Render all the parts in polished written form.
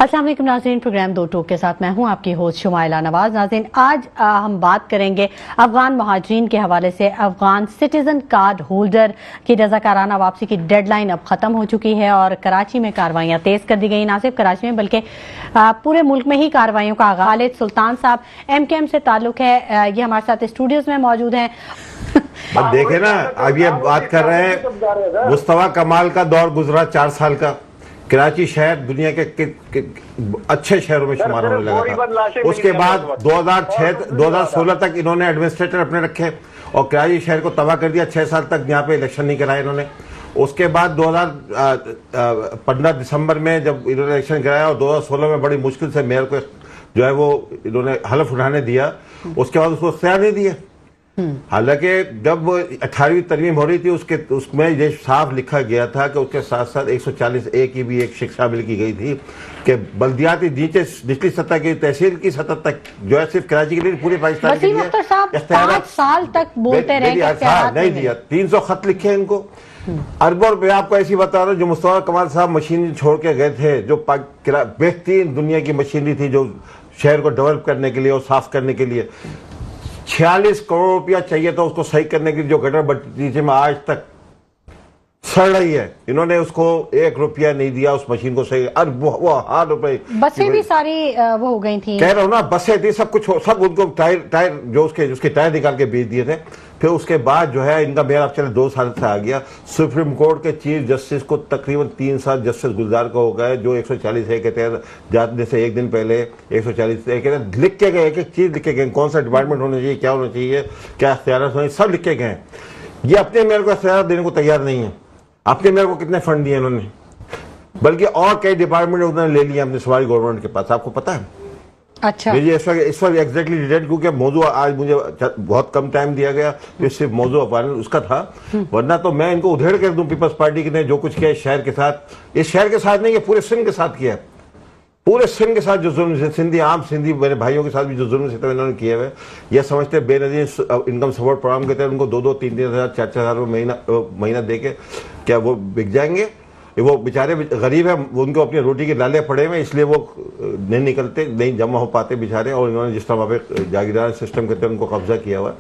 अस्सलाम वालेकुम नाज़रीन, प्रोग्राम दो टोक के साथ मैं हूं आपकी होस्ट शुमाइला नवाज। नाज़रीन, आज हम बात करेंगे अफगान महाजरीन के हवाले से। अफगान सिटीजन कार्ड होल्डर की रज़ाकाराना वापसी की डेडलाइन अब ख़त्म हो चुकी है और कराची में कार्रवाइयाँ तेज़ कर दी गई। ना सिर्फ कराची में बल्कि पूरे मुल्क में ही कार्रवाइयों का आगाज़। खालिद सुल्तान साहब MKM से ताल्लुक़ है, ये हमारे साथ स्टूडियोज़ में मौजूद हैं। देखे ना, अब ये बात कर रहे हैं मुस्तफा कमाल का दौर गुजरा 4 साल का। कराची शहर दुनिया के अच्छे शहरों में शुमार होने लगा था। उसके बाद 2016 तक इन्होंने एडमिनिस्ट्रेटर अपने रखे और कराची शहर को तबाह कर दिया। 6 साल तक यहाँ पे इलेक्शन नहीं कराए इन्होंने। उसके बाद 2015 दिसंबर में जब इन्होंने इलेक्शन कराया और 2016 में बड़ी मुश्किल से मेयर को जो है वो इन्होंने हलफ उठाने दिया। उसके बाद उसको इख्तियार नहीं दिया। हालांकि जब 18वीं तरमीम हो रही थी उसमें ये साफ लिखा गया था कि उसके साथ साथ 140A की भी एक शिक्षा शामिल की गई थी कि बल्दियाती निचली सतह की तहसील की सतह तक जो है सिर्फ कराची के लिए पूरे पाकिस्तान के लिए 5 साल तक बोलते रहे नहीं दिया। 300 खत लिखे इनको अरबों रुपए। आपको ऐसी बता रहा हूँ, जो मुस्तफा कमाल साहब मशीनरी छोड़ के गए थे, जो बेहतरीन दुनिया की मशीनरी थी जो शहर को डेवलप करने के लिए और साफ करने के लिए 46 करोड़ रुपया चाहिए था उसको सही करने के लिए, जो गटर बटीचे में आज तक सड़ रही है। इन्होंने उसको 1 रुपया नहीं दिया उस मशीन को सही। वो हार रुपए बसें भी सारी वो हो गई थी। कह रहा हूँ ना, बसें थी, सब कुछ, सब उनको टायर जो उसके टायर निकाल के बेच दिए थे। फिर उसके बाद जो है इनका मेयर अब चले 2 साल से आ गया। सुप्रीम कोर्ट के चीफ जस्टिस को तकरीबन 3 साल जस्टिस गुलजार को हो गए, जो 140A के तहत जाने से एक दिन पहले 140A के तहत लिख के गए, एक एक चीज लिख के गए, कौन सा डिपार्टमेंट होना चाहिए, क्या होना चाहिए, क्या इख्तियार होने, सब लिख के गए। ये अपने मेयर को इख्तियार देने को तैयार नहीं है। अपने मेयर को कितने फंड दिए इन्होंने, बल्कि और कई डिपार्टमेंट उन्होंने ले लिए अपने सवारी गवर्नमेंट के पास। आपको पता है? अच्छा, इस वक्त एग्जैक्टली डिटेल, क्योंकि मौजू आज मुझे बहुत कम टाइम दिया गया, तो सिर्फ मौजू उसका था, वरना तो मैं इनको उधेड़ कर दूं। पीपल्स पार्टी ने जो कुछ किया इस शहर के साथ, इस शहर के साथ नहीं, पूरे सिंध के साथ किया। पूरे सिंध के साथ जो जुल्म, सिंधी मेरे भाइयों के साथ भी जो जुल्म सितम इन्होंने किए हुए, ये समझते बेनजीर इनकम सपोर्ट प्रोग्राम के तहत उनको 2-2, 3-3 हज़ार, 4-4 हज़ार महीना दे के क्या वो बिक जाएंगे? वो बेचारे गरीब है, उनको अपनी रोटी के लाले पड़े हुए, इसलिए वो नहीं निकलते, नहीं जमा हो पाते बेचारे। और इन्होंने जिस तरह वहाँ पे जागीरदार सिस्टम के तहत उनको कब्जा किया हुआ,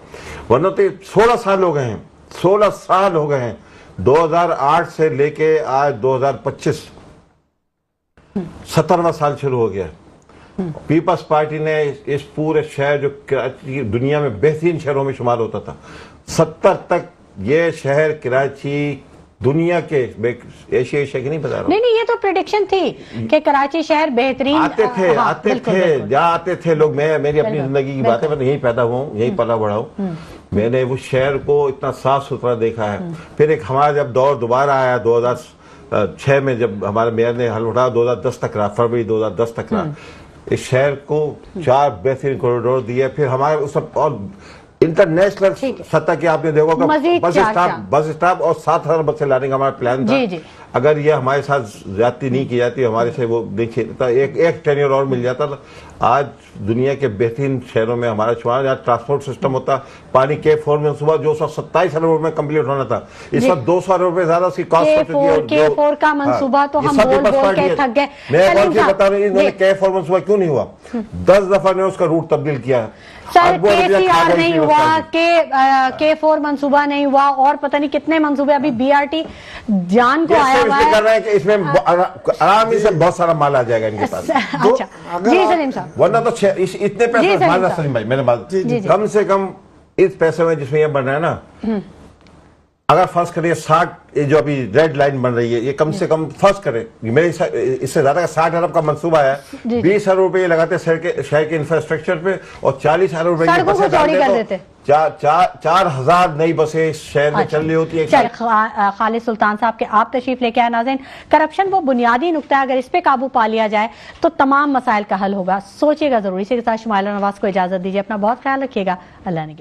वरना तो 16 साल हो गए हैं, 16 साल हो गए हैं। 2008 से लेके आज 2025 17वां साल शुरू हो गया। पीपल्स पार्टी ने इस पूरे शहर जो कराची दुनिया में बेहतरीन शहरों में शुमार होता था, 70 तक ये शहर कराची दुनिया के एशिया की नहीं बता रहा हूँ। नहीं, ये तो प्रेडिक्शन थी कि कराची शहर बेहतरीन आते थे लोग। मेरी अपनी जिंदगी की बात है, मैं यहीं पैदा हुआ हूँ, यहीं पला बड़ा हूँ। मैंने वो शहर को इतना साफ सुथरा देखा है। फिर एक हमारा जब दौर दोबारा आया 2006 में, जब हमारे मेयर ने हल उठाया, 2010 तक रहा, फरवरी 2010 तक रहा। इस शहर को 4 बेहतरीन कॉरिडोर दिए। फिर हमारे उस और इंटरनेशनल सतह की आपने देखो बस स्टॉप और 7,000 बसें लाने का हमारा प्लान था। अगर ये हमारे साथ ज्यादती नहीं की जाती, हमारे से वो देखिए एक टेन्योर और मिल जाता था, आज दुनिया के बेहतरीन शहरों में हमारा शुमार। यहाँ ट्रांसपोर्ट सिस्टम होता, पानी K4 में सुबह जो 27 अरब रुपए में कंप्लीट होना था, इस वक्त 200 अरब रुपए ज्यादा उसकी कॉस्ट हो चुकी है। K4 का मंसूबा तो हम बोल के थक गए। मैं बता रहा हूँ K4 मंसूबा क्यों नहीं हुआ, 10 दफा ने उसका रूट तब्दील किया। सर KCR नहीं हुआ, K4 मंसूबा नहीं हुआ, और पता नहीं कितने मंसूबे अभी BRT जान को आया हुआ है। कर रहे हैं कि इसमें आराम से बहुत सारा माल आ जाएगा इनके पास। अच्छा जी सलीम साहब, वरना तो इतने पैसे सलीम भाई, मेरे बात कम से कम इस पैसे में जिसमें ये बन रहा है ना, अगर फर्ज करें 60, ये जो अभी रेड लाइन बन रही है, ये कम से कम फर्ज करें मेरे इससे ज्यादा 60 अरब का मंसूबा है। 20 अरब रुपए लगाते शहर के इंफ्रास्ट्रक्चर पे और 40 अरब रुपए की बसें डाल देते। 4,000 नई बसें इस शहर में चल रही होती है। खालिद सुल्तान साहब के आप तशरीफ लेके आए। नाज़रीन, करप्शन वो बुनियादी नुक्ता है, अगर इस पे काबू पा लिया जाए तो तमाम मसाइल का हल होगा। सोचिएगा जरूर। इसी के साथ शुमाइला नवाज को इजाजत दीजिए। अपना बहुत ख्याल रखिएगा। अल्लाह ने